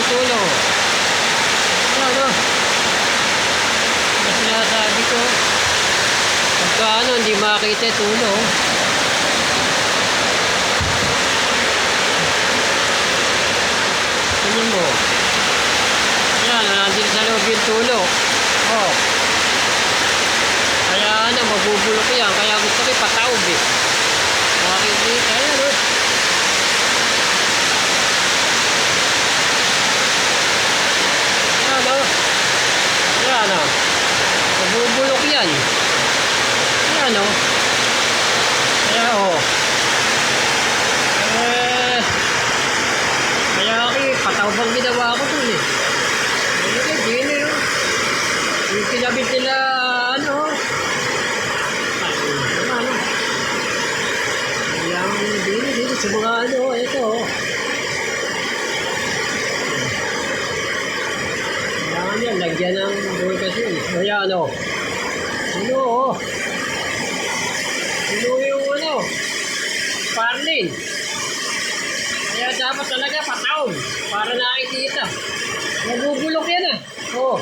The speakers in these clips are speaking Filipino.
tulo. Ano? Mas sinasabi ko, pagka hindi makita tulo. Tingnan mo. Yan, nandito sa loob yung tulo. Oh. Kaya mabubulok yan. Kaya gusto ko ipataob eh. Makikita yan oh. Yan oh. Yan oh. Mabubulok yan. Yan oh. Kaya oh. Kaya pataob ang ginawa ko dun eh. Hindi oh. Yung kinabit nila ano. Dito sa mga ano, ito oh. Kailangan yan, lagyan ng bulkas yun. Ayan oh. Sino oh. Sino yung ano, parlin. Kaya dapat talaga pataon para nakikita. Nabubulok yan ah. Oh.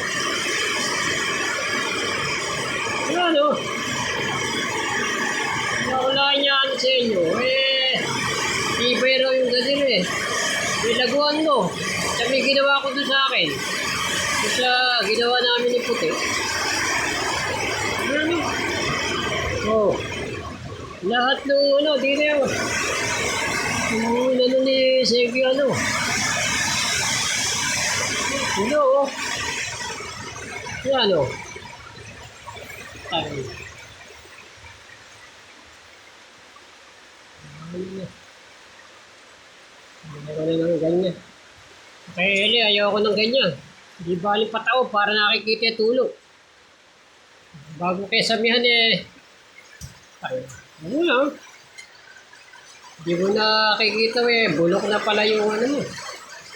Ayan oh. Naulaan niya ano sa inyo. Ibay raw yung gazino eh. Nilaguan mo. Sabi ginawa ko doon sa akin. Doon sa ginawa namin ni Puti. Ano? Oh. Lahat ng ano, di na yun. Yung ano ni Segi ano. Ano oh. Yan oh. Ay. Ayaw ng ganyan. Kaya Eli, ayaw ko ng ganyan. Di bali patao para nakikita tulo. Bago kayo samihan eh. Ano lang. Di mo nakikita eh. Bulok na pala yung ano mo.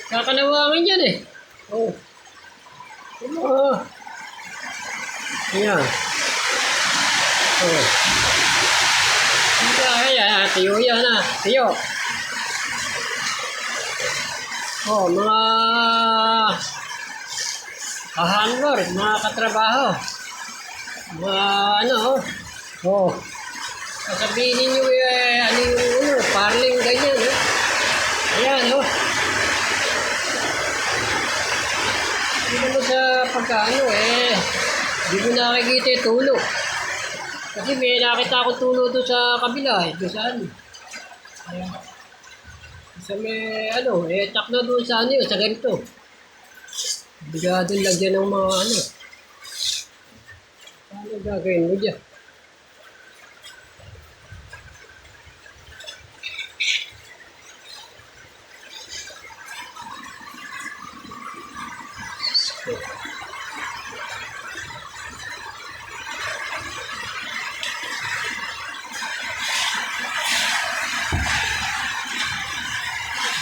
Kakalawangan yan eh. Oh. Oh. Ayan. Oh. Ayan. Tiyo yan ha. Tiyo. Oh, mga kahandler, mga katrabaho. Mga ano, oh. Sasabihin ninyo ano yung parling ganyan, eh. Ayan, oh. Hindi mo sa pagkaano, di mo nakikita yung tulo. Kasi may nakita akong tulo doon sa kabila, doon sa ano. Ayan. Sa may ano, tak na doon sa ano yun, sa ganito. Bigado lagyan ng mga ano. Ano gagawin mo dyan?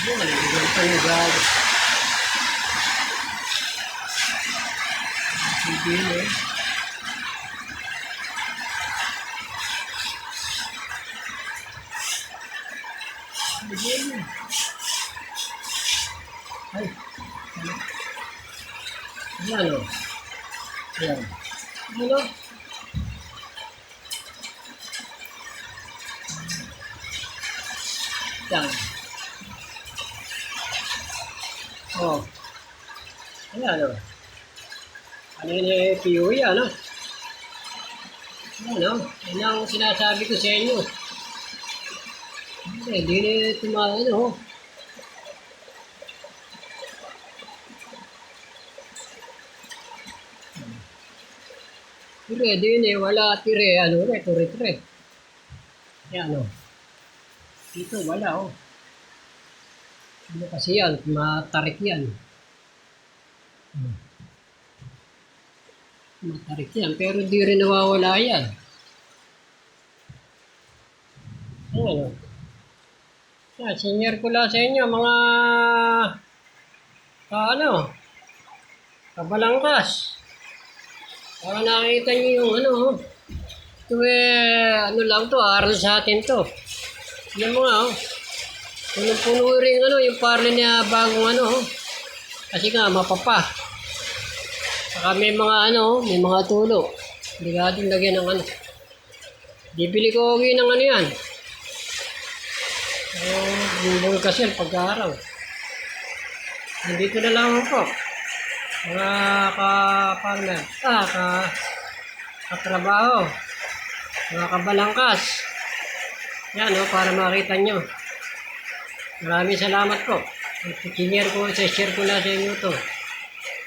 Malagyan pa yung gado. Hindi eh. Hindi. Ay. Ano? Ayan. Ano? Ayan. Oh. Ayan o. Ano yun PUE ano? Ano? Yan ang sinasabi ko sa inyo. Hindi na tumaano. Tire, din wala tire. Ano rin? Tire. Ayan o. Dito wala o. Ano kasi yan, matarik yan. Matarik yan, pero di rin nawawala yan. Ano? Yan, senior ko lang sa inyo, mga kabalangkas. Para nakita nyo yung ano. Ito ano lang to, aral sa atin to. Yan mo nga, punong-puno rin yung parlin niya bagong ano. Kasi nga, mapapa. Saka may mga may mga tulo. Ligadong lagyan ng ano. Bibili ko uwi ng ano yan. Bumbong kasi pagka-araw. Nandito na lang po. Mga ka-farmer. Katrabaho. Mga kabalangkas. Yan para makita nyo. Maraming salamat po. Share ko na sa inyo to.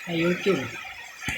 Sa YouTube.